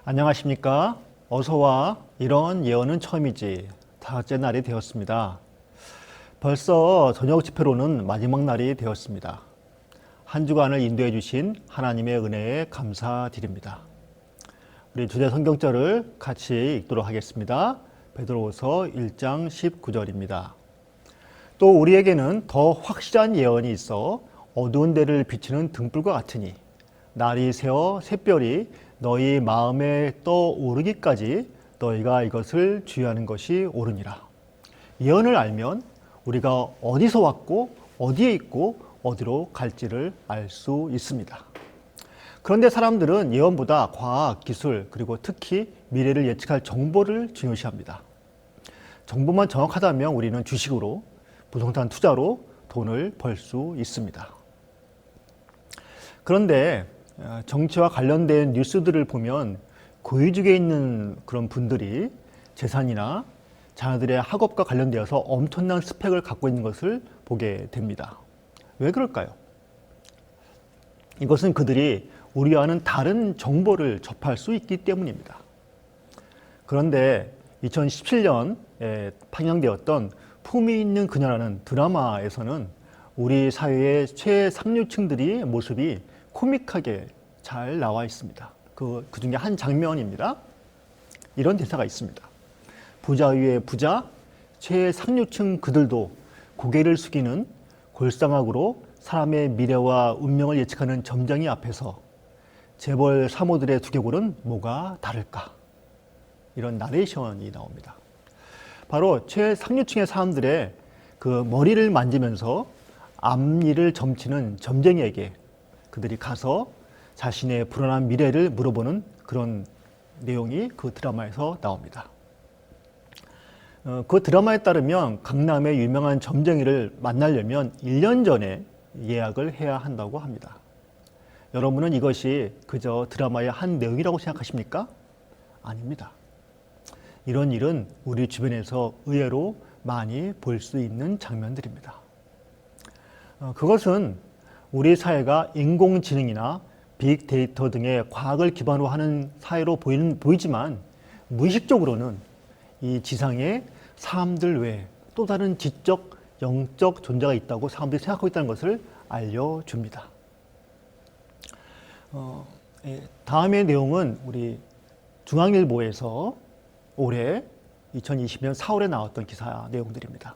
안녕하십니까? 어서와. 이런 예언은 처음이지. 다섯째 날이 되었습니다. 벌써 저녁 집회로는 마지막 날이 되었습니다. 한 주간을 인도해 주신 하나님의 은혜에 감사드립니다. 우리 주제 성경절을 같이 읽도록 하겠습니다. 베드로후서 1장 19절입니다. 또 우리에게는 더 확실한 예언이 있어 어두운 데를 비추는 등불과 같으니 날이 새어 샛별이 너희 마음에 떠오르기까지 너희가 이것을 주의하는 것이 옳으니라. 예언을 알면 우리가 어디서 왔고 어디에 있고 어디로 갈지를 알 수 있습니다. 그런데 사람들은 예언보다 과학, 기술, 그리고 특히 미래를 예측할 정보를 중요시합니다. 정보만 정확하다면 우리는 주식으로, 부동산 투자로 돈을 벌 수 있습니다. 그런데 정치와 관련된 뉴스들을 보면 고위직에 있는 그런 분들이 재산이나 자녀들의 학업과 관련되어서 엄청난 스펙을 갖고 있는 것을 보게 됩니다. 왜 그럴까요? 이것은 그들이 우리와는 다른 정보를 접할 수 있기 때문입니다. 그런데 2017년에 방영되었던 품위 있는 그녀라는 드라마에서는 우리 사회의 최상류층들의 모습이 코믹하게 잘 나와 있습니다. 그 중에 한 장면입니다. 이런 대사가 있습니다. 부자 위에 부자, 최상류층 그들도 고개를 숙이는 골상학으로 사람의 미래와 운명을 예측하는 점쟁이 앞에서 재벌 사모들의 두개골은 뭐가 다를까? 이런 나레이션이 나옵니다. 바로 최상류층의 사람들의 그 머리를 만지면서 앞니를 점치는 점쟁이에게 그들이 가서 자신의 불안한 미래를 물어보는 그런 내용이 그 드라마에서 나옵니다. 그 드라마에 따르면 강남의 유명한 점쟁이를 만나려면 1년 전에 예약을 해야 한다고 합니다. 여러분은 이것이 그저 드라마의 한 내용이라고 생각하십니까? 아닙니다. 이런 일은 우리 주변에서 의외로 많이 볼 수 있는 장면들입니다. 그것은 우리 사회가 인공지능이나 빅데이터 등의 과학을 기반으로 하는 사회로 보이지만 무의식적으로는 이 지상에 사람들 외에 또 다른 지적, 영적 존재가 있다고 사람들이 생각하고 있다는 것을 알려줍니다. 다음의 내용은 우리 중앙일보에서 올해 2020년 4월에 나왔던 기사 내용들입니다.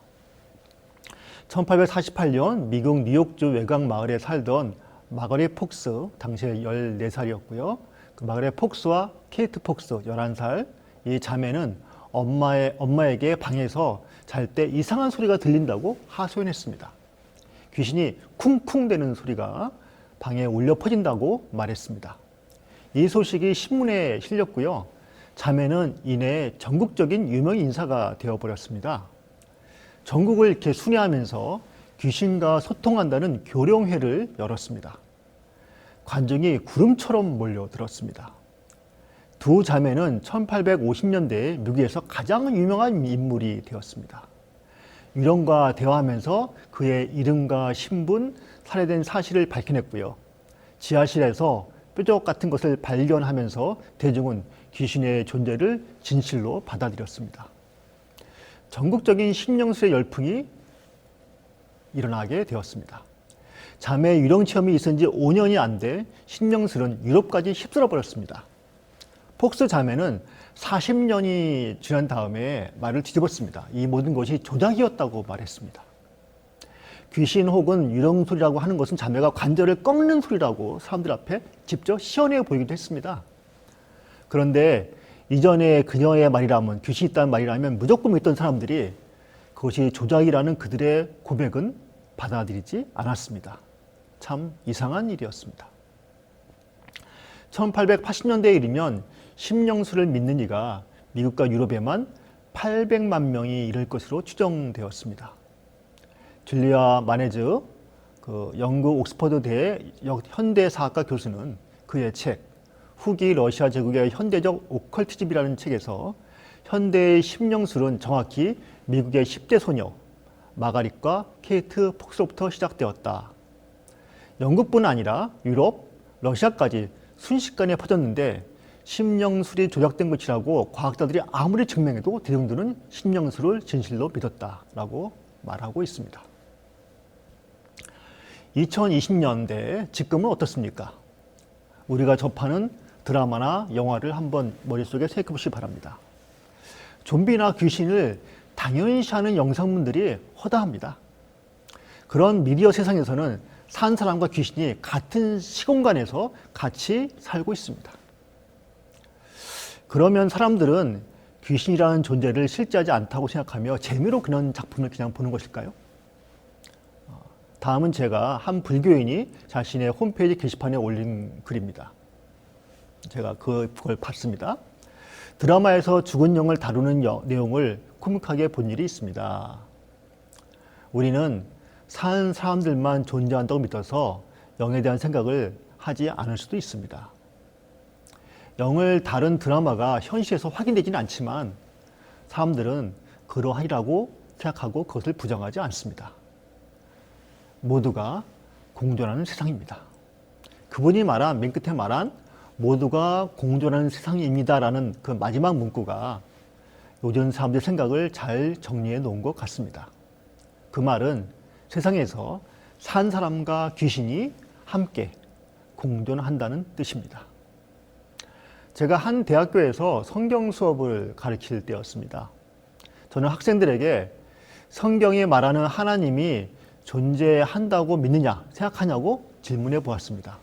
1848년 미국 뉴욕주 외곽 마을에 살던 마거릿 폭스, 당시에 14살이었고요. 그 마거릿 폭스와 케이트 폭스, 11살, 이 자매는 엄마에게 방에서 잘 때 이상한 소리가 들린다고 하소연했습니다. 귀신이 쿵쿵 대는 소리가 방에 울려 퍼진다고 말했습니다. 이 소식이 신문에 실렸고요. 자매는 이내 전국적인 유명 인사가 되어버렸습니다. 전국을 이렇게 순회하면서 귀신과 소통한다는 교령회를 열었습니다. 관중이 구름처럼 몰려들었습니다. 두 자매는 1850년대에 미국에서 가장 유명한 인물이 되었습니다. 유령과 대화하면서 그의 이름과 신분, 살해된 사실을 밝혀냈고요. 지하실에서 뾰족 같은 것을 발견하면서 대중은 귀신의 존재를 진실로 받아들였습니다. 전국적인 신령술의 열풍이 일어나게 되었습니다. 자매 유령 체험이 있은 지 5년이 안 돼 신령술은 유럽까지 휩쓸어 버렸습니다. 폭스 자매는 40년이 지난 다음에 말을 뒤집었습니다. 이 모든 것이 조작이었다고 말했습니다. 귀신 혹은 유령 소리라고 하는 것은 자매가 관절을 꺾는 소리라고 사람들 앞에 직접 시연해 보이기도 했습니다. 그런데 이전에 그녀의 말이라면, 귀신이 있다는 말이라면 무조건 믿던 사람들이 그것이 조작이라는 그들의 고백은 받아들이지 않았습니다. 참 이상한 일이었습니다. 1880년대에 이르면 심령술을 믿는 이가 미국과 유럽에만 800만 명이 이를 것으로 추정되었습니다. 줄리아 마네즈, 영국 옥스퍼드대 현대사학과 교수는 그의 책 후기 러시아 제국의 현대적 오컬티즘이라는 책에서 현대의 심령술은 정확히 미국의 10대 소녀 마가릿과 케이트 폭스로부터 시작되었다. 영국뿐 아니라 유럽, 러시아까지 순식간에 퍼졌는데 심령술이 조작된 것이라고 과학자들이 아무리 증명해도 대중들은 심령술을 진실로 믿었다라고 말하고 있습니다. 2020년대 지금은 어떻습니까? 우리가 접하는 드라마나 영화를 한번 머릿속에 생각해 보시기 바랍니다. 좀비나 귀신을 당연시하는 영상물들이 허다합니다. 그런 미디어 세상에서는 산 사람과 귀신이 같은 시공간에서 같이 살고 있습니다. 그러면 사람들은 귀신이라는 존재를 실제하지 않다고 생각하며 재미로 그런 작품을 그냥 보는 것일까요? 다음은 제가 한 불교인이 자신의 홈페이지 게시판에 올린 글입니다. 제가 그걸 봤습니다. 드라마에서 죽은 영을 다루는 내용을 코믹하게 본 일이 있습니다. 우리는 사는 사람들만 존재한다고 믿어서 영에 대한 생각을 하지 않을 수도 있습니다. 영을 다룬 드라마가 현실에서 확인되지는 않지만 사람들은 그러하리라고 생각하고 그것을 부정하지 않습니다. 모두가 공존하는 세상입니다. 그분이 말한, 맨 끝에 말한 모두가 공존하는 세상입니다라는 그 마지막 문구가 요즘 사람들의 생각을 잘 정리해 놓은 것 같습니다. 그 말은 세상에서 산 사람과 귀신이 함께 공존한다는 뜻입니다. 제가 한 대학교에서 성경 수업을 가르칠 때였습니다. 저는 학생들에게 성경이 말하는 하나님이 존재한다고 믿느냐, 생각하냐고 질문해 보았습니다.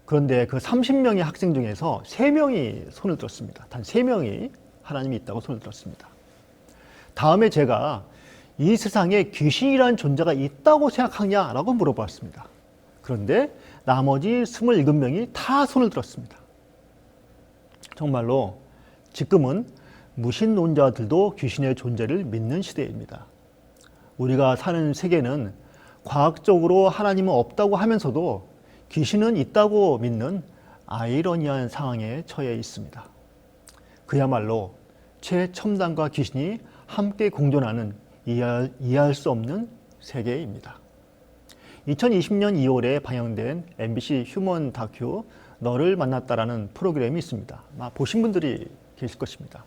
그런데 그 30명의 학생 중에서 3명이 손을 들었습니다. 단 3명이 하나님이 있다고 손을 들었습니다. 다음에 제가 이 세상에 귀신이라는 존재가 있다고 생각하냐라고 물어보았습니다. 그런데 나머지 27명이 다 손을 들었습니다. 정말로 지금은 무신론자들도 귀신의 존재를 믿는 시대입니다. 우리가 사는 세계는 과학적으로 하나님은 없다고 하면서도 귀신은 있다고 믿는 아이러니한 상황에 처해 있습니다. 그야말로 최첨단과 귀신이 함께 공존하는 이해할 수 없는 세계입니다. 2020년 2월에 방영된 MBC 휴먼 다큐 너를 만났다라는 프로그램이 있습니다. 아마 보신 분들이 계실 것입니다.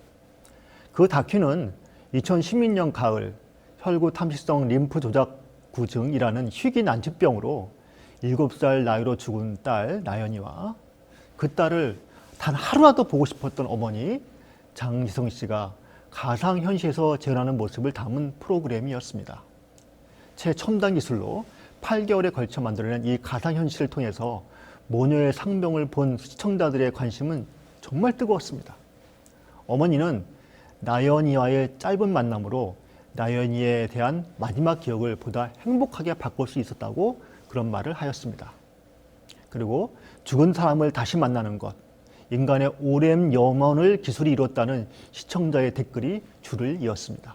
그 다큐는 2016년 가을 혈구 탐식성 림프 조작구증이라는 희귀 난치병으로 7살 나이로 죽은 딸 나연이와 그 딸을 단 하루라도 보고 싶었던 어머니 장지성 씨가 가상현실에서 재현하는 모습을 담은 프로그램이었습니다. 최첨단 기술로 8개월에 걸쳐 만들어낸 이 가상현실을 통해서 모녀의 상병을 본 시청자들의 관심은 정말 뜨거웠습니다. 어머니는 나연이와의 짧은 만남으로 나연이에 대한 마지막 기억을 보다 행복하게 바꿀 수 있었다고 그런 말을 하였습니다. 그리고 죽은 사람을 다시 만나는 것, 인간의 오랜 염원을 기술이 이뤘다는 시청자의 댓글이 줄을 이었습니다.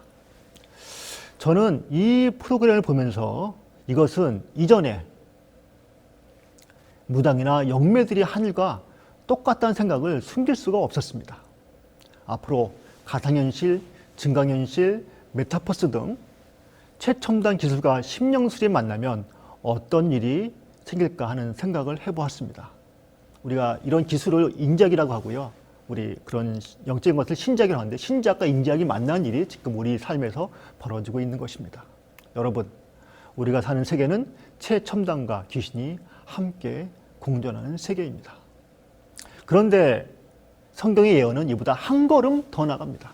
저는 이 프로그램을 보면서 이것은 이전에 무당이나 영매들이 한 일과 똑같다는 생각을 숨길 수가 없었습니다. 앞으로 가상현실, 증강현실, 메타버스 등 최첨단 기술과 심령술이 만나면 어떤 일이 생길까 하는 생각을 해보았습니다. 우리가 이런 기술을 인지학이라고 하고요. 우리 그런 영적인 것을 신지학이라고 하는데 신지학과 인지학이 만나는 일이 지금 우리 삶에서 벌어지고 있는 것입니다. 여러분, 우리가 사는 세계는 최첨단과 귀신이 함께 공존하는 세계입니다. 그런데 성경의 예언은 이보다 한 걸음 더 나갑니다.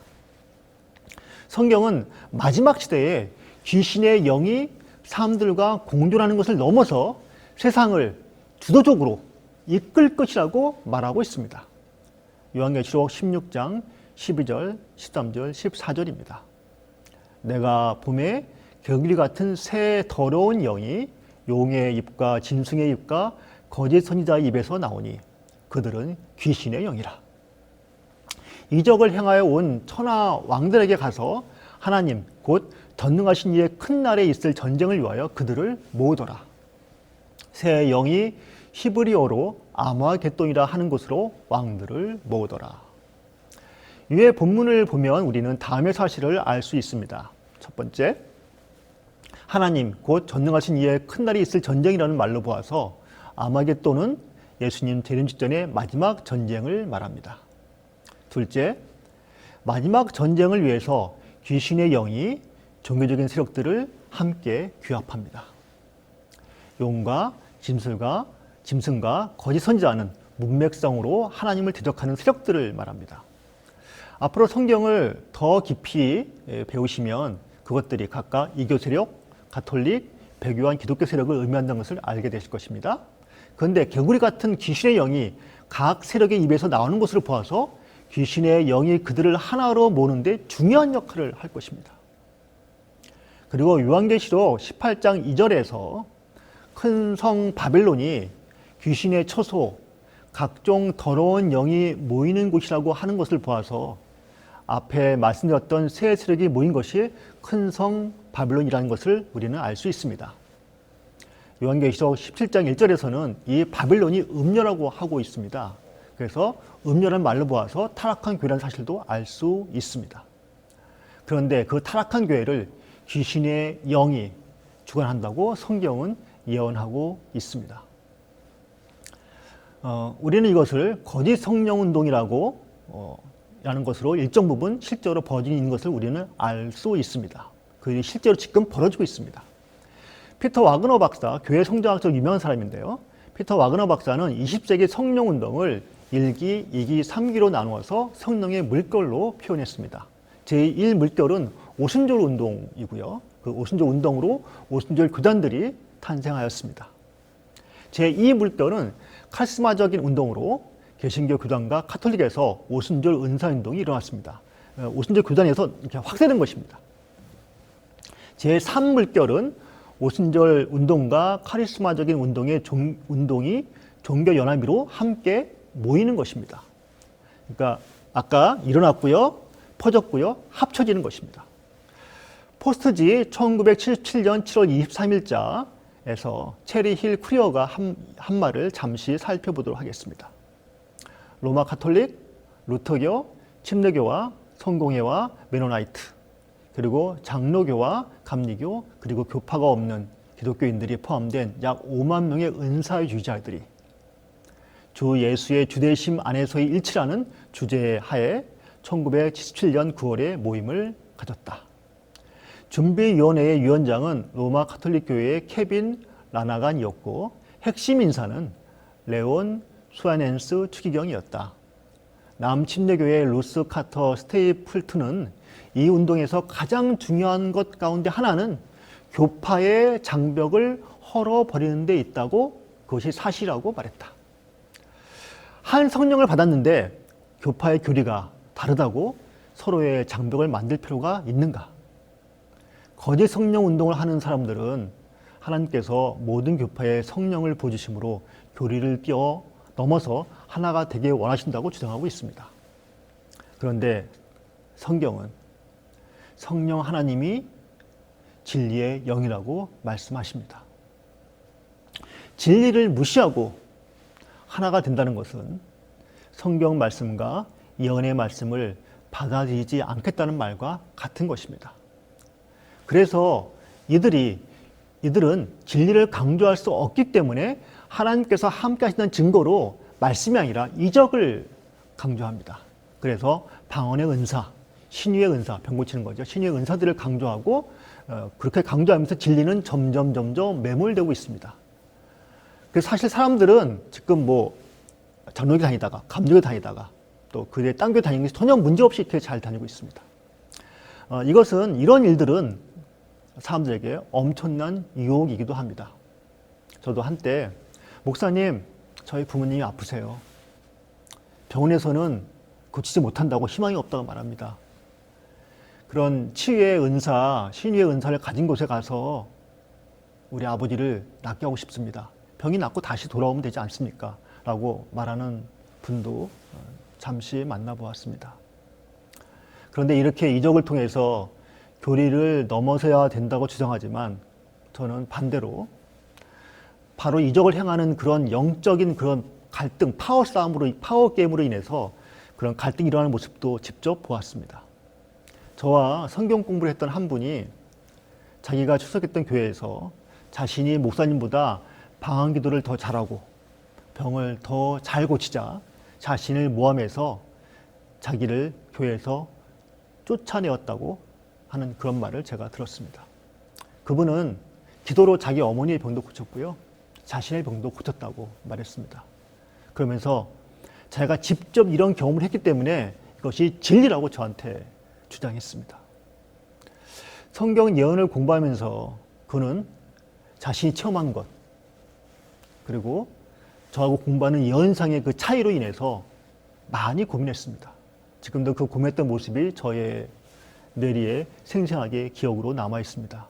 성경은 마지막 시대에 귀신의 영이 사람들과 공존하는 것을 넘어서 세상을 주도적으로 이끌 것이라고 말하고 있습니다. 요한계시록 16장 12절, 13절, 14절입니다. 내가 봄에 격리 같은 새 더러운 영이 용의 입과 짐승의 입과 거짓 선지자의 입에서 나오니 그들은 귀신의 영이라. 이적을 행하여 온 천하 왕들에게 가서 하나님 곧 전능하신 이의 큰 날에 있을 전쟁을 위하여 그들을 모으더라. 새 영이 히브리어로 아마겟돈이라 하는 곳으로 왕들을 모으더라. 위의 본문을 보면 우리는 다음의 사실을 알 수 있습니다. 첫 번째, 하나님 곧 전능하신 이의 큰 날이 있을 전쟁이라는 말로 보아서 아마겟돈은 예수님 재림 직전의 마지막 전쟁을 말합니다. 둘째, 마지막 전쟁을 위해서 귀신의 영이 종교적인 세력들을 함께 규합합니다. 용과 짐승과 거짓 선지자는 문맥성으로 하나님을 대적하는 세력들을 말합니다. 앞으로 성경을 더 깊이 배우시면 그것들이 각각 이교 세력, 가톨릭, 배교한 기독교 세력을 의미한다는 것을 알게 되실 것입니다. 그런데 개구리 같은 귀신의 영이 각 세력의 입에서 나오는 것으로 보아서 귀신의 영이 그들을 하나로 모으는데 중요한 역할을 할 것입니다. 그리고 요한계시록 18장 2절에서 큰 성 바벨론이 귀신의 처소, 각종 더러운 영이 모이는 곳이라고 하는 것을 보아서 앞에 말씀드렸던 세 세력이 모인 것이 큰 성 바벨론이라는 것을 우리는 알 수 있습니다. 요한계시록 17장 1절에서는 이 바벨론이 음녀라고 하고 있습니다. 그래서 음녀라는 말로 보아서 타락한 교회라는 사실도 알 수 있습니다. 그런데 그 타락한 교회를 귀신의 영이 주관한다고 성경은 예언하고 있습니다. 우리는 이것을 거짓 성령 운동이라고 라는 것으로 일정 부분 실제로 벌어지고 있는 것을 우리는 알 수 있습니다. 그게 실제로 지금 벌어지고 있습니다. 피터 와그너 박사, 교회 성장학적 유명한 사람인데요. 피터 와그너 박사는 20세기 성령 운동을 1기, 2기, 3기로 나누어서 성령의 물결로 표현했습니다. 제1물결은 오순절 운동이고요. 그 오순절 운동으로 오순절 교단들이 탄생하였습니다. 제2물결은 카리스마적인 운동으로 개신교 교단과 카톨릭에서 오순절 은사운동이 일어났습니다. 오순절 교단에서 이렇게 확대된 것입니다. 제3물결은 오순절 운동과 카리스마적인 운동이 종교연합으로 함께 모이는 것입니다. 그러니까 아까 일어났고요, 퍼졌고요, 합쳐지는 것입니다. 포스트지 1977년 7월 23일자에서 체리 힐 쿠리어가 한 말을 잠시 살펴보도록 하겠습니다. 로마 카톨릭, 루터교, 침례교와 성공회와 메노나이트, 그리고 장로교와 감리교, 그리고 교파가 없는 기독교인들이 포함된 약 5만 명의 은사주의자들이 주 예수의 주대심 안에서의 일치라는 주제 하에 1977년 9월에 모임을 가졌다. 준비위원회의 위원장은 로마 카톨릭 교회의 케빈 라나간이었고 핵심 인사는 레온 수아넨스 추기경이었다. 남침례교회 루스 카터 스테이플튼은 이 운동에서 가장 중요한 것 가운데 하나는 교파의 장벽을 헐어버리는 데 있다고, 그것이 사실이라고 말했다. 한 성령을 받았는데 교파의 교리가 다르다고 서로의 장벽을 만들 필요가 있는가? 거짓 성령 운동을 하는 사람들은 하나님께서 모든 교파에 성령을 부어주심으로 교리를 뛰어넘어서 하나가 되게 원하신다고 주장하고 있습니다. 그런데 성경은 성령 하나님이 진리의 영이라고 말씀하십니다. 진리를 무시하고 하나가 된다는 것은 성경 말씀과 예언의 말씀을 받아들이지 않겠다는 말과 같은 것입니다. 그래서 이들은 진리를 강조할 수 없기 때문에 하나님께서 함께 하시는 증거로 말씀이 아니라 이적을 강조합니다. 그래서 방언의 은사, 신유의 은사, 병 고치는 거죠. 신유의 은사들을 강조하고 그렇게 강조하면서 진리는 점점 매몰되고 있습니다. 그래서 사실 사람들은 지금 장로교 다니다가 감리교 다니다가 또 그에 딴 교회 다니는 게 전혀 문제없이 이렇게 잘 다니고 있습니다. 이런 일들은 사람들에게 엄청난 유혹이기도 합니다. 저도 한때 목사님, 저희 부모님이 아프세요. 병원에서는 고치지 못한다고 희망이 없다고 말합니다. 그런 치유의 은사, 신유의 은사를 가진 곳에 가서 우리 아버지를 낫게 하고 싶습니다. 병이 낫고 다시 돌아오면 되지 않습니까? 라고 말하는 분도 잠시 만나보았습니다. 그런데 이렇게 이적을 통해서 교리를 넘어서야 된다고 주장하지만 저는 반대로 바로 이적을 행하는 그런 영적인 그런 갈등, 파워 게임으로 인해서 그런 갈등이 일어나는 모습도 직접 보았습니다. 저와 성경 공부를 했던 한 분이 자기가 출석했던 교회에서 자신이 목사님보다 방언 기도를 더 잘하고 병을 더 잘 고치자 자신을 모함해서 자기를 교회에서 쫓아내었다고 하는 그런 말을 제가 들었습니다. 그분은 기도로 자기 어머니의 병도 고쳤고요. 자신의 병도 고쳤다고 말했습니다. 그러면서 제가 직접 이런 경험을 했기 때문에 이것이 진리라고 저한테 주장했습니다. 성경 예언을 공부하면서 그는 자신이 체험한 것, 그리고 저하고 공부하는 예언상의 그 차이로 인해서 많이 고민했습니다. 지금도 그 고민했던 모습이 저의 뇌리에 생생하게 기억으로 남아 있습니다.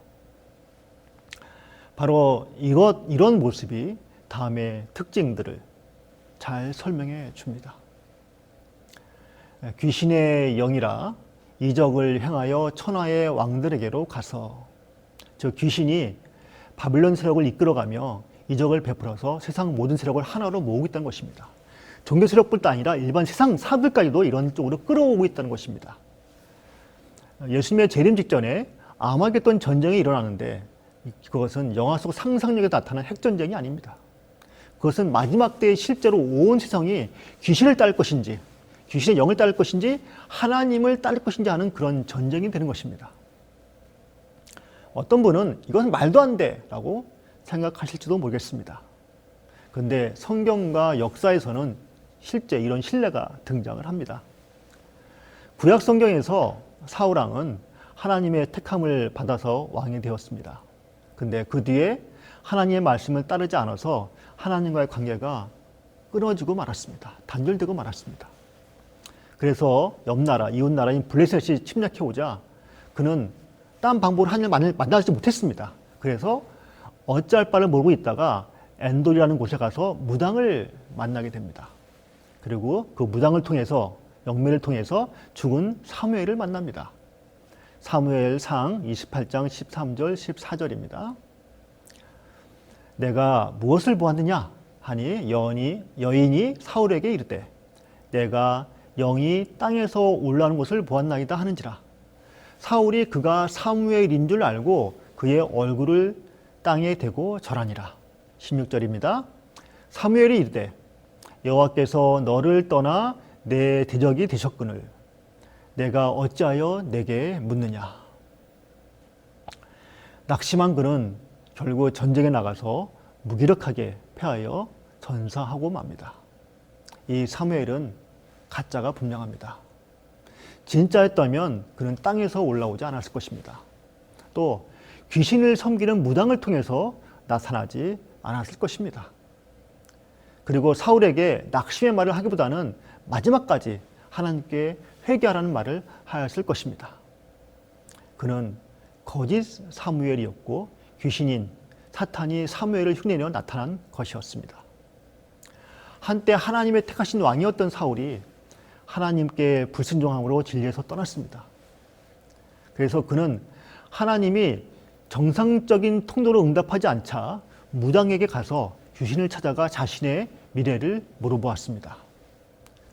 바로 이런 모습이 다음의 특징들을 잘 설명해 줍니다. 귀신의 영이라 이적을 행하여 천하의 왕들에게로 가서, 저 귀신이 바빌론 세력을 이끌어가며 이적을 베풀어서 세상 모든 세력을 하나로 모으고 있다는 것입니다. 종교 세력뿐만 아니라 일반 세상 사람들까지도 이런 쪽으로 끌어오고 있다는 것입니다. 예수님의 재림 직전에 아마겟돈 전쟁이 일어나는데 그것은 영화 속 상상력에 나타난 핵전쟁이 아닙니다. 그것은 마지막 때에 실제로 온 세상이 귀신을 따를 것인지, 귀신의 영을 따를 것인지, 하나님을 따를 것인지 하는 그런 전쟁이 되는 것입니다. 어떤 분은 이것은 말도 안 돼 라고 생각하실지도 모르겠습니다. 그런데 성경과 역사에서는 실제 이런 신뢰가 등장을 합니다. 구약 성경에서 사울왕은 하나님의 택함을 받아서 왕이 되었습니다. 근데 그 뒤에 하나님의 말씀을 따르지 않아서 하나님과의 관계가 끊어지고 말았습니다. 단절되고 말았습니다. 그래서 옆나라, 이웃나라인 블레셋이 침략해 오자 그는 딴 방법으로 하나님을 만나지 못했습니다. 그래서 어찌할 바를 모르고 있다가 엔돌이라는 곳에 가서 무당을 만나게 됩니다. 그리고 그 무당을 통해서, 영매를 통해서 죽은 사무엘을 만납니다. 사무엘상 28장 13절 14절입니다. 내가 무엇을 보았느냐 하니 여인이 사울에게 이르되 내가 영이 땅에서 올라오는 것을 보았나이다 하는지라. 사울이 그가 사무엘인 줄 알고 그의 얼굴을 땅에 대고 절하니라. 16절입니다. 사무엘이 이르되 여호와께서 너를 떠나 내 대적이 되셨거늘 내가 어찌하여 내게 묻느냐. 낙심한 그는 결국 전쟁에 나가서 무기력하게 패하여 전사하고 맙니다. 이 사무엘은 가짜가 분명합니다. 진짜였다면 그는 땅에서 올라오지 않았을 것입니다. 또 귀신을 섬기는 무당을 통해서 나타나지 않았을 것입니다. 그리고 사울에게 낙심의 말을 하기보다는 마지막까지 하나님께 회개하라는 말을 하였을 것입니다. 그는 거짓 사무엘이었고 귀신인 사탄이 사무엘을 흉내내어 나타난 것이었습니다. 한때 하나님의 택하신 왕이었던 사울이 하나님께 불순종함으로 진리에서 떠났습니다. 그래서 그는 하나님이 정상적인 통로로 응답하지 않자 무당에게 가서 귀신을 찾아가 자신의 미래를 물어보았습니다.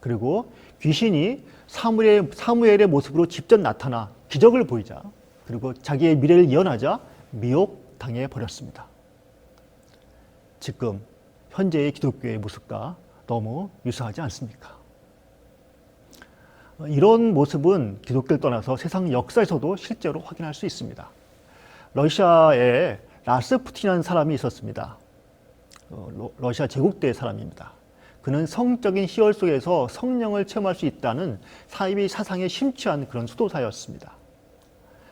그리고 귀신이 사무엘의 모습으로 직접 나타나 기적을 보이자, 그리고 자기의 미래를 예언하자 미혹당해 버렸습니다. 지금 현재의 기독교의 모습과 너무 유사하지 않습니까? 이런 모습은 기독교를 떠나서 세상 역사에서도 실제로 확인할 수 있습니다. 러시아에 라스푸틴이라는 사람이 있었습니다. 러시아 제국대의 사람입니다. 그는 성적인 희열 속에서 성령을 체험할 수 있다는 사이비 사상에 심취한 그런 수도사였습니다.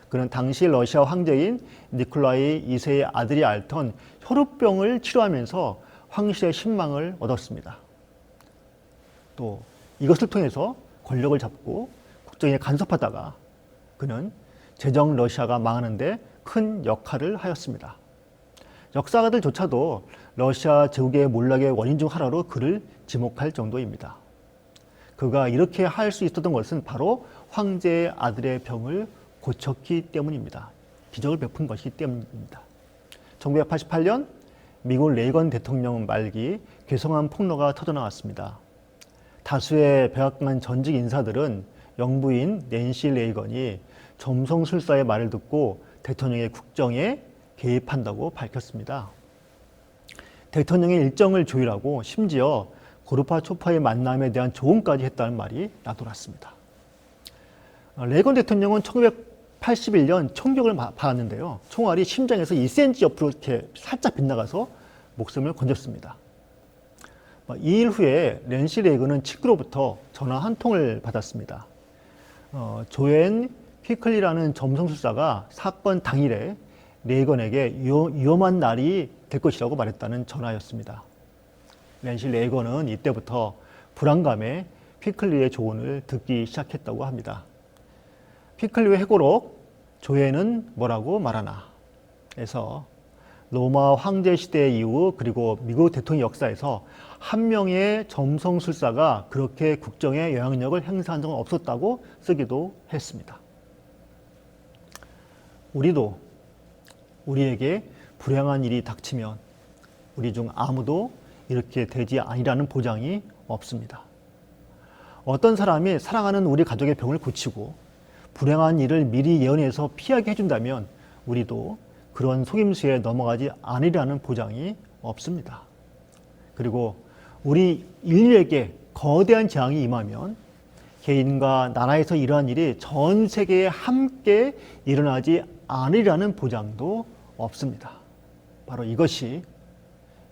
그는 당시 러시아 황제인 니콜라이 2세의 아들이 앓던 혈우병을 치료하면서 황실의 신망을 얻었습니다. 또 이것을 통해서 권력을 잡고 국정에 간섭하다가 그는 제정 러시아가 망하는데 큰 역할을 하였습니다. 역사가들조차도 러시아 제국의 몰락의 원인 중 하나로 그를 지목할 정도입니다. 그가 이렇게 할 수 있었던 것은 바로 황제의 아들의 병을 고쳤기 때문입니다. 기적을 베푼 것이기 때문입니다. 1988년 미국 레이건 대통령 말기 괴성한 폭로가 터져나왔습니다. 다수의 백악관 전직 인사들은 영부인 낸시 레이건이 점성술사의 말을 듣고 대통령의 국정에 개입한다고 밝혔습니다. 대통령의 일정을 조율하고 심지어 고르바초프와의 만남에 대한 조언까지 했다는 말이 나돌았습니다. 레이건 대통령은 1981년 총격을 받았는데요. 총알이 심장에서 2cm 옆으로 이렇게 살짝 빗나가서 목숨을 건졌습니다. 2일 후에 낸시 레이건은 친구로부터 전화 한 통을 받았습니다. 조앤 휘클리라는 점성술사가 사건 당일에 레이건에게 위험한 날이 될 것이라고 말했다는 전화였습니다. 낸시 레이건은 이때부터 불안감에 휘클리의 조언을 듣기 시작했다고 합니다. 휘클리의 회고록 조앤은 뭐라고 말하나 에서 로마 황제 시대 이후 그리고 미국 대통령 역사에서 한 명의 점성술사가 그렇게 국정에 영향력을 행사한 적은 없었다고 쓰기도 했습니다. 우리도 우리에게 불행한 일이 닥치면 우리 중 아무도 이렇게 되지 아니라는 보장이 없습니다. 어떤 사람이 사랑하는 우리 가족의 병을 고치고 불행한 일을 미리 예언해서 피하게 해준다면 우리도 그런 속임수에 넘어가지 않으리라는 보장이 없습니다. 그리고 우리 인류에게 거대한 재앙이 임하면 개인과 나라에서 이러한 일이 전 세계에 함께 일어나지 않으리라는 보장도 없습니다. 바로 이것이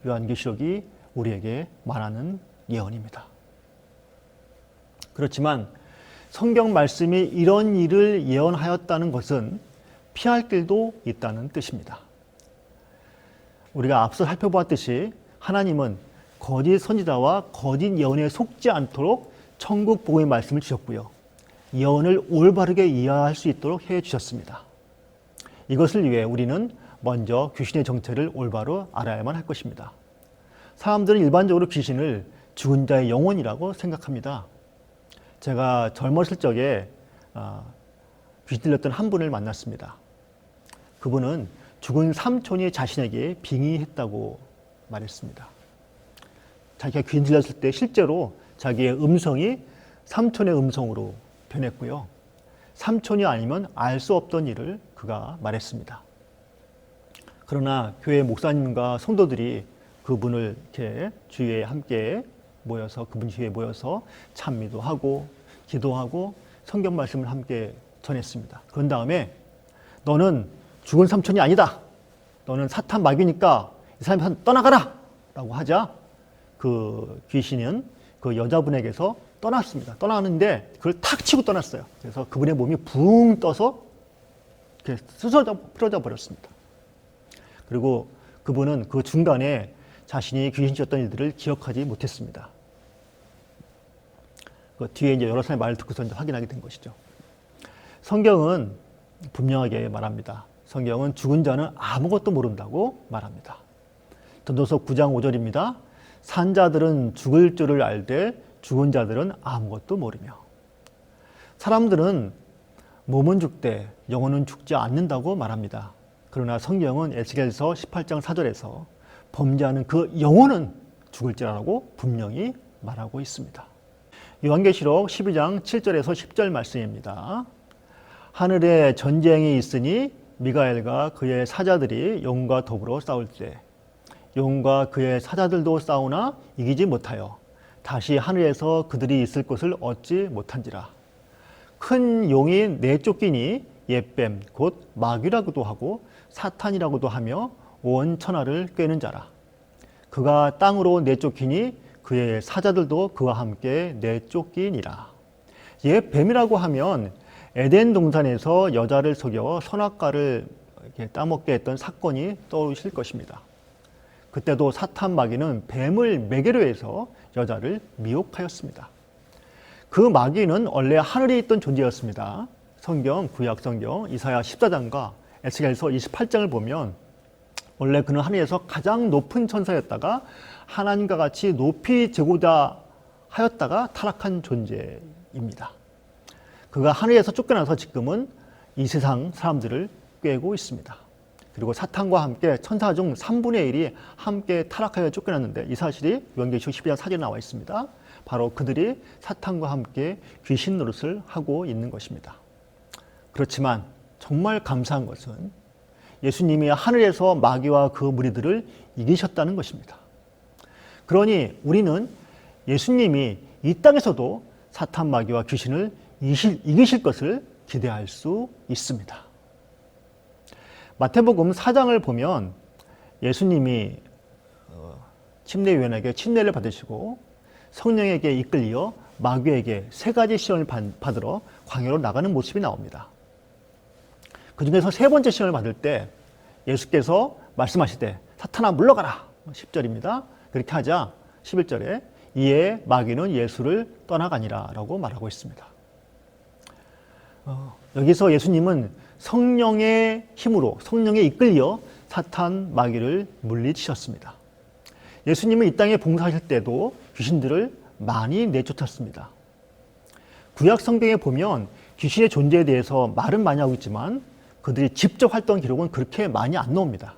요한계시록이 우리에게 말하는 예언입니다. 그렇지만 성경 말씀이 이런 일을 예언하였다는 것은 피할 길도 있다는 뜻입니다. 우리가 앞서 살펴보았듯이 하나님은 거짓 선지자와 거짓 예언에 속지 않도록 천국 복음의 말씀을 주셨고요. 예언을 올바르게 이해할 수 있도록 해주셨습니다. 이것을 위해 우리는 먼저 귀신의 정체를 올바로 알아야만 할 것입니다. 사람들은 일반적으로 귀신을 죽은 자의 영혼이라고 생각합니다. 제가 젊었을 적에 귀신 들렸던 한 분을 만났습니다. 그분은 죽은 삼촌이 자신에게 빙의했다고 말했습니다. 자기가 귀신 들렸을 때 실제로 자기의 음성이 삼촌의 음성으로 변했고요. 삼촌이 아니면 알 수 없던 일을 그가 말했습니다. 그러나 교회 목사님과 성도들이 그분을 이렇게 주위에 함께 모여서 그분 주위에 모여서 찬미도 하고 기도하고 성경 말씀을 함께 전했습니다. 그런 다음에 너는 죽은 삼촌이 아니다. 너는 사탄 마귀니까 이 사람이 떠나가라! 라고 하자 그 귀신은 그 여자분에게서 떠났습니다. 떠나는데 그걸 탁 치고 떠났어요. 그래서 그분의 몸이 붕 떠서 이렇게 쓰러져 버렸습니다. 그리고 그분은 그 중간에 자신이 귀신이었던 일들을 기억하지 못했습니다. 그 뒤에 이제 여러 사람의 말을 듣고서 이제 확인하게 된 것이죠. 성경은 분명하게 말합니다. 성경은 죽은 자는 아무것도 모른다고 말합니다. 전도서 9장 5절입니다. 산 자들은 죽을 줄을 알되 죽은 자들은 아무것도 모르며. 사람들은 몸은 죽되 영혼은 죽지 않는다고 말합니다. 그러나 성경은 에스겔서 18장 4절에서 범죄하는 그 영혼은 죽을지라고 분명히 말하고 있습니다. 요한계시록 12장 7절에서 10절 말씀입니다. 하늘에 전쟁이 있으니 미가엘과 그의 사자들이 용과 더불어 싸울 때 용과 그의 사자들도 싸우나 이기지 못하여 다시 하늘에서 그들이 있을 곳을 얻지 못한지라. 큰 용이 내쫓기니 옛뱀 곧 마귀라고도 하고 사탄이라고도 하며 온 천하를 꿰는 자라. 그가 땅으로 내쫓기니 그의 사자들도 그와 함께 내쫓기니라. 옛뱀이라고 하면 에덴 동산에서 여자를 속여 선악과를 이렇게 따먹게 했던 사건이 떠오르실 것입니다. 그때도 사탄 마귀는 뱀을 매개로 해서 여자를 미혹하였습니다. 그 마귀는 원래 하늘에 있던 존재였습니다. 성경, 구약 성경 이사야 14장과 에스겔서 28장을 보면 원래 그는 하늘에서 가장 높은 천사였다가 하나님과 같이 높이 재고자 하였다가 타락한 존재입니다. 그가 하늘에서 쫓겨나서 지금은 이 세상 사람들을 꿰고 있습니다. 그리고 사탄과 함께 천사 중 3분의 1이 함께 타락하여 쫓겨났는데 이 사실이 요한계시록 12장 4절에 나와 있습니다. 바로 그들이 사탄과 함께 귀신 노릇을 하고 있는 것입니다. 그렇지만 정말 감사한 것은 예수님이 하늘에서 마귀와 그 무리들을 이기셨다는 것입니다. 그러니 우리는 예수님이 이 땅에서도 사탄 마귀와 귀신을 이기실 것을 기대할 수 있습니다. 마태복음 4장을 보면 예수님이 침례요한에게 침례를 받으시고 성령에게 이끌려 마귀에게 3가지 시험을 받으러 광야로 나가는 모습이 나옵니다. 그 중에서 3번째 시험을 받을 때 예수께서 말씀하시되 사탄아 물러가라 10절입니다. 그렇게 하자 11절에 이에 마귀는 예수를 떠나가니라 라고 말하고 있습니다. 여기서 예수님은 성령의 힘으로 성령에 이끌려 사탄 마귀를 물리치셨습니다. 예수님은 이 땅에 봉사하실 때도 귀신들을 많이 내쫓았습니다. 구약 성경에 보면 귀신의 존재에 대해서 말은 많이 하고 있지만 그들이 직접 활동 기록은 그렇게 많이 안 나옵니다.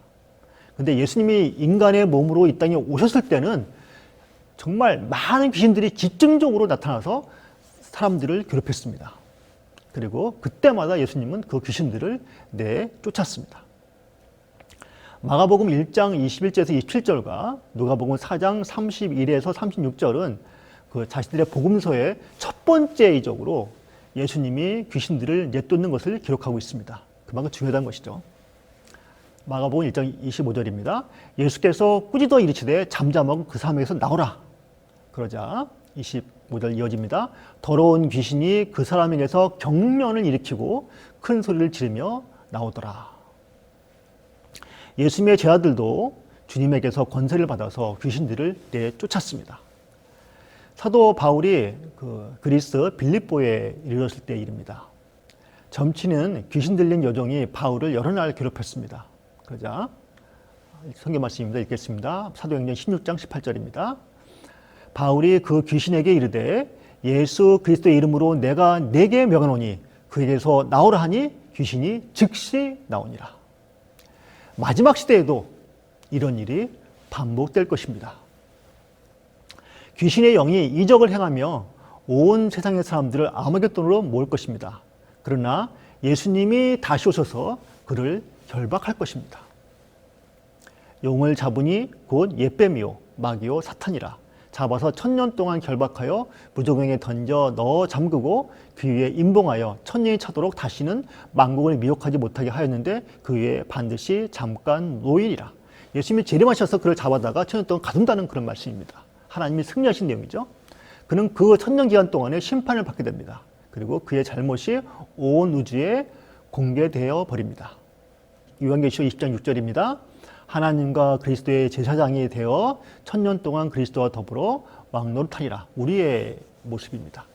근데 예수님이 인간의 몸으로 이 땅에 오셨을 때는 정말 많은 귀신들이 집중적으로 나타나서 사람들을 괴롭혔습니다. 그리고 그때마다 예수님은 그 귀신들을 내쫓았습니다. 마가복음 1장 21절에서 27절과 누가복음 4장 31에서 36절은 그 자신들의 복음서의 첫 번째이적으로 예수님이 귀신들을 내쫓는 것을 기록하고 있습니다. 그만큼 중요한 것이죠. 마가복음 1장 25절입니다. 예수께서 꾸짖어 이르시되 잠잠하고 그 사람에게서 나오라. 그러자 25절 이어집니다. 더러운 귀신이 그 사람에게서 경련을 일으키고 큰 소리를 지르며 나오더라. 예수님의 제자들도 주님에게서 권세를 받아서 귀신들을 내쫓았습니다. 사도 바울이 그리스 빌립보에 이르렀을 때 일입니다. 점치는 귀신 들린 여종이 바울을 여러 날 괴롭혔습니다. 그러자 성경 말씀입니다. 읽겠습니다. 사도행전 16장 18절입니다. 바울이 그 귀신에게 이르되 예수 그리스도의 이름으로 내가 네게 명하노니 그에게서 나오라 하니 귀신이 즉시 나오니라. 마지막 시대에도 이런 일이 반복될 것입니다. 귀신의 영이 이적을 행하며 온 세상의 사람들을 아마겟돈으로 모을 것입니다. 그러나 예수님이 다시 오셔서 그를 결박할 것입니다. 용을 잡으니 곧 옛뱀이요 마귀요 사탄이라. 잡아서 1000년 동안 결박하여 무저갱에 던져 넣어 잠그고 그 위에 임봉하여 1000년이 차도록 다시는 만국을 미혹하지 못하게 하였는데 그 위에 반드시 잠깐 노일이라. 예수님이 재림하셔서 그를 잡아다가 1000년 동안 가둔다는 그런 말씀입니다. 하나님이 승리하신 내용이죠. 그는 그 1000년 기간 동안에 심판을 받게 됩니다. 그리고 그의 잘못이 온 우주에 공개되어 버립니다. 요한계시록 20장 6절입니다. 하나님과 그리스도의 제사장이 되어 1000년 동안 그리스도와 더불어 왕노릇하리라. 우리의 모습입니다.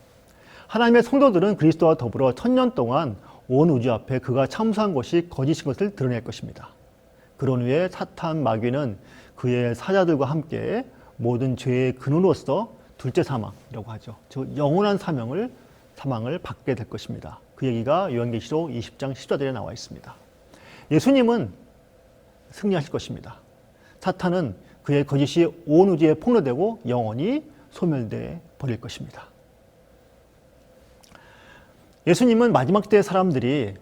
하나님의 성도들은 그리스도와 더불어 1000년 동안 온 우주 앞에 그가 참수한 것이 거짓인 것을 드러낼 것입니다. 그런 후에 사탄 마귀는 그의 사자들과 함께 모든 죄의 근원으로서 둘째 사망이라고 하죠. 즉 영원한 사망을 받게 될 것입니다. 그 얘기가 요한계시록 20장 14절에 나와 있습니다. 예수님은 승리하실 것입니다. 사탄은 그의 거짓이 온 우주에 폭로되고 영원히 소멸돼 버릴 것입니다. 예수님은 마지막 시대의 사람들이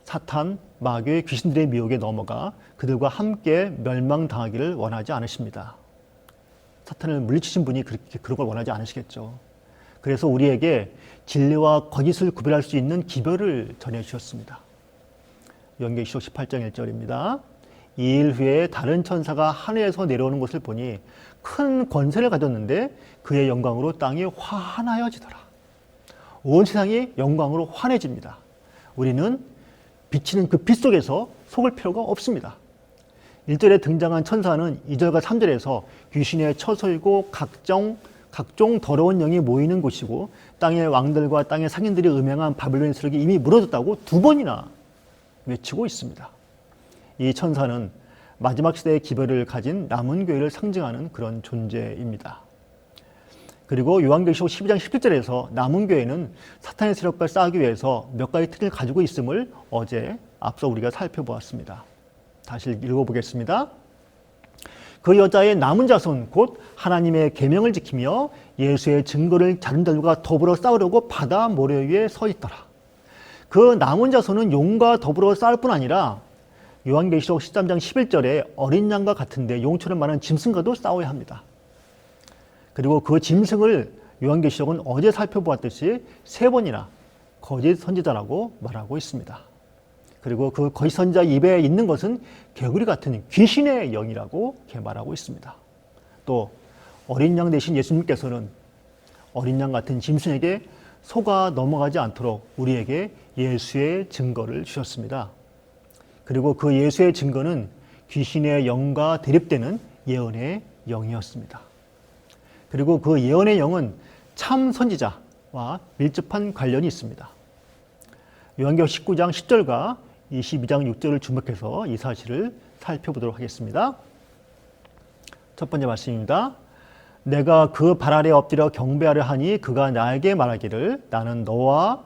사탄, 마귀의 귀신들의 미혹에 넘어가 그들과 함께 멸망당하기를 원하지 않으십니다. 사탄을 물리치신 분이 그런 걸 원하지 않으시겠죠. 그래서 우리에게 진리와 거짓을 구별할 수 있는 기별을 전해주셨습니다. 요한계시록 18장 1절입니다. 2일 후에 다른 천사가 하늘에서 내려오는 것을 보니 큰 권세를 가졌는데 그의 영광으로 땅이 환하여지더라. 온 세상이 영광으로 환해집니다. 우리는 비치는 그 빛 속에서 속을 필요가 없습니다. 1절에 등장한 천사는 2절과 3절에서 귀신의 처소이고 각종 더러운 영이 모이는 곳이고 땅의 왕들과 땅의 상인들이 음행한 바벨론의 세력이 이미 무너졌다고 2번이나 외치고 있습니다. 이 천사는 마지막 시대의 기별을 가진 남은 교회를 상징하는 그런 존재입니다. 그리고 요한계시록 12장 17절에서 남은 교회는 사탄의 세력과 싸우기 위해서 몇 가지 틀을 가지고 있음을 어제 앞서 우리가 살펴보았습니다. 다시 읽어보겠습니다. 그 여자의 남은 자손 곧 하나님의 계명을 지키며 예수의 증거를 다른 자들과 더불어 싸우려고 바다 모래 위에 서 있더라. 그 남은 자손은 용과 더불어 싸울 뿐 아니라 요한계시록 13장 11절에 어린 양과 같은데 용처럼 많은 짐승과도 싸워야 합니다. 그리고 그 짐승을 요한계시록은 어제 살펴보았듯이 3번이나 거짓 선지자라고 말하고 있습니다. 그리고 그 거짓 선지자 입에 있는 것은 개구리 같은 귀신의 영이라고 이렇게 말하고 있습니다. 또 어린 양 대신 예수님께서는 어린 양 같은 짐승에게 속아 넘어가지 않도록 우리에게 예수의 증거를 주셨습니다. 그리고 그 예수의 증거는 귀신의 영과 대립되는 예언의 영이었습니다. 그리고 그 예언의 영은 참 선지자와 밀접한 관련이 있습니다. 요한계시록 19장 10절과 22장 6절을 주목해서 이 사실을 살펴보도록 하겠습니다. 첫 번째 말씀입니다. 내가 그 발 아래 엎드려 경배하려 하니 그가 나에게 말하기를 나는 너와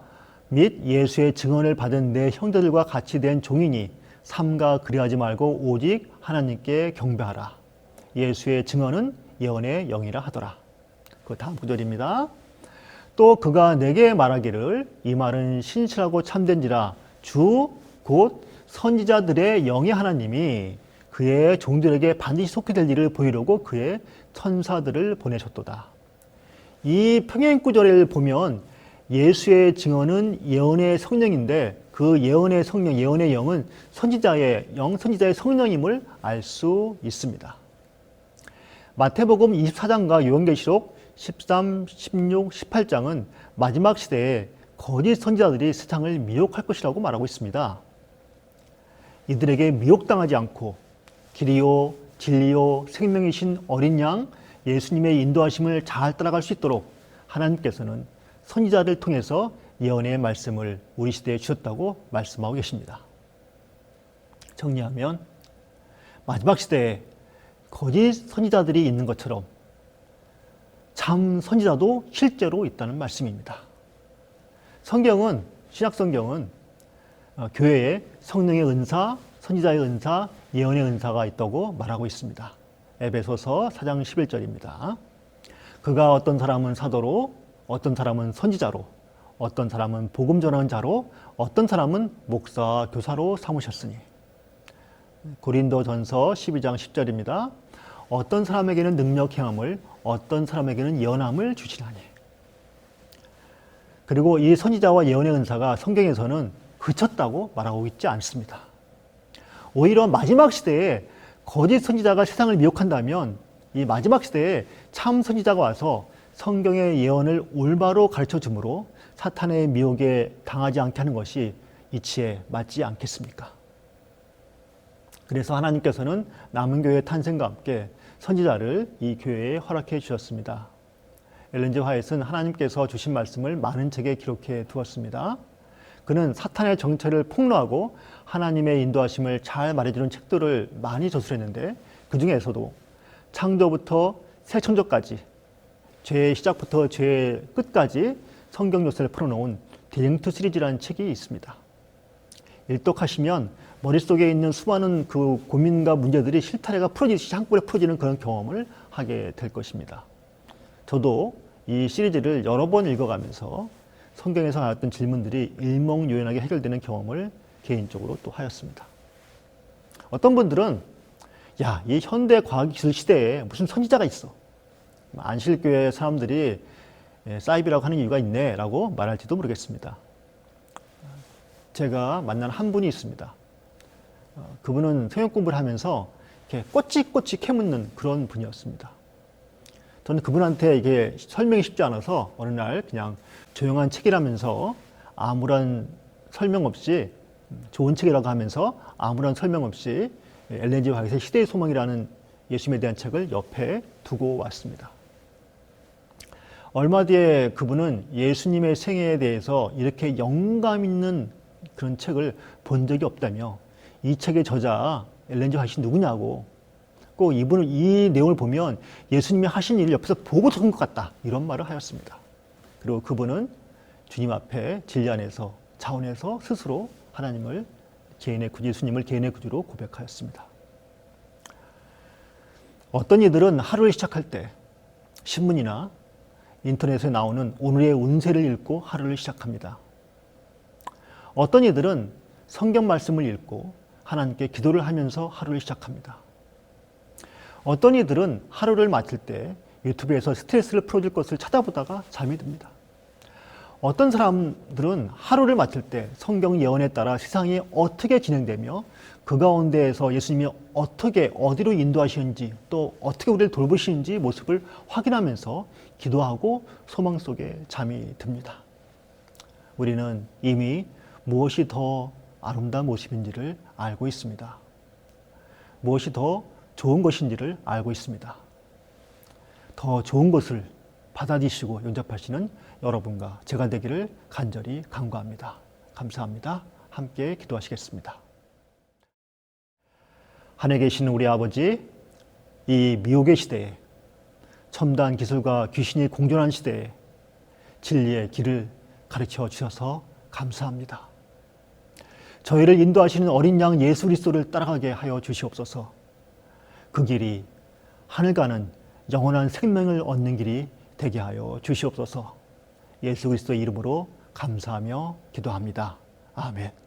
및 예수의 증언을 받은 내 형제들과 같이 된 종이니 삼가 그리하지 말고 오직 하나님께 경배하라. 예수의 증언은 예언의 영이라 하더라. 그 다음 구절입니다. 또 그가 내게 말하기를 이 말은 신실하고 참된지라 주 곧 선지자들의 영의 하나님이 그의 종들에게 반드시 속히 될 일을 보이려고 그의 천사들을 보내셨도다. 이 평행구절을 보면 예수의 증언은 예언의 성령인데 그 예언의 성령, 예언의 영은 선지자의 영, 선지자의 성령임을 알 수 있습니다. 마태복음 24장과 요한계시록 13, 16, 18장은 마지막 시대에 거짓 선지자들이 세상을 미혹할 것이라고 말하고 있습니다. 이들에게 미혹당하지 않고 길이요, 진리요, 생명이신 어린 양 예수님의 인도하심을 잘 따라갈 수 있도록 하나님께서는 선지자를 통해서 예언의 말씀을 우리 시대에 주셨다고 말씀하고 계십니다. 정리하면 마지막 시대에 거짓 선지자들이 있는 것처럼 참 선지자도 실제로 있다는 말씀입니다. 성경은, 신약성경은 교회에 성령의 은사, 선지자의 은사, 예언의 은사가 있다고 말하고 있습니다. 에베소서 4장 11절입니다. 그가 어떤 사람은 사도로, 어떤 사람은 선지자로, 어떤 사람은 복음 전하는 자로, 어떤 사람은 목사, 교사로 삼으셨으니. 고린도전서 12장 10절입니다. 어떤 사람에게는 능력 행함을, 어떤 사람에게는 예언함을 주시나니. 그리고 이 선지자와 예언의 은사가 성경에서는 그쳤다고 말하고 있지 않습니다. 오히려 마지막 시대에 거짓 선지자가 세상을 미혹한다면 이 마지막 시대에 참 선지자가 와서 성경의 예언을 올바로 가르쳐 주므로 사탄의 미혹에 당하지 않게 하는 것이 이치에 맞지 않겠습니까? 그래서 하나님께서는 남은 교회의 탄생과 함께 선지자를 이 교회에 허락해 주셨습니다. 엘렌 G. 화이트는 하나님께서 주신 말씀을 많은 책에 기록해 두었습니다. 그는 사탄의 정체를 폭로하고 하나님의 인도하심을 잘 말해주는 책들을 많이 저술했는데 그 중에서도 창조부터 새천조까지 죄의 시작부터 죄의 끝까지 성경 요소를 풀어놓은 디링트 시리즈라는 책이 있습니다. 일독하시면 머릿속에 있는 수많은 그 고민과 문제들이 실타래가 풀어지듯이 한꺼번에 풀어지는 그런 경험을 하게 될 것입니다. 저도 이 시리즈를 여러 번 읽어가면서 성경에서 나왔던 질문들이 일목요연하게 해결되는 경험을 개인적으로 또 하였습니다. 어떤 분들은 야, 이 현대 과학기술 시대에 무슨 선지자가 있어. 안실교회 사람들이 사이비라고 하는 이유가 있네 라고 말할지도 모르겠습니다. 제가 만난 한 분이 있습니다. 그분은 성경 공부를 하면서 이렇게 꼬치꼬치 캐묻는 그런 분이었습니다. 저는 그분한테 이게 설명이 쉽지 않아서 어느 날 그냥 조용한 책이라면서 아무런 설명 없이 좋은 책이라고 하면서 아무런 설명 없이 엘렌 G. 화이트의 시대의 소망이라는 예수님에 대한 책을 옆에 두고 왔습니다. 얼마 뒤에 그분은 예수님의 생애에 대해서 이렇게 영감 있는 그런 책을 본 적이 없다며 이 책의 저자 엘렌 G. 화이트이 누구냐고 꼭 이분은 이 내용을 보면 예수님이 하신 일을 옆에서 보고 적은 것 같다 이런 말을 하였습니다. 그리고 그분은 주님 앞에 진리 안에서 자원해서 스스로 하나님을 예수님을 개인의 구주로 고백하였습니다. 어떤 이들은 하루를 시작할 때 신문이나 인터넷에 나오는 오늘의 운세를 읽고 하루를 시작합니다. 어떤 이들은 성경 말씀을 읽고 하나님께 기도를 하면서 하루를 시작합니다. 어떤 이들은 하루를 마칠 때 유튜브에서 스트레스를 풀어줄 것을 찾아보다가 잠이 듭니다. 어떤 사람들은 하루를 마칠 때 성경 예언에 따라 세상이 어떻게 진행되며 그 가운데에서 예수님이 어떻게 어디로 인도하시는지 또 어떻게 우리를 돌보시는지 모습을 확인하면서 기도하고 소망 속에 잠이 듭니다. 우리는 이미 무엇이 더 아름다운 모습인지를 알고 있습니다. 무엇이 더 좋은 것인지를 알고 있습니다. 더 좋은 것을 받아들이시고 용접하시는 여러분과 제가 되기를 간절히 간구합니다. 감사합니다. 함께 기도하시겠습니다. 하늘에 계신 우리 아버지, 이 미혹의 시대에 첨단 기술과 귀신이 공존한 시대에 진리의 길을 가르쳐 주셔서 감사합니다. 저희를 인도하시는 어린 양 예수 그리스도를 따라가게 하여 주시옵소서. 그 길이 하늘 가는 영원한 생명을 얻는 길이 되게 하여 주시옵소서. 예수 그리스도의 이름으로 감사하며 기도합니다. 아멘.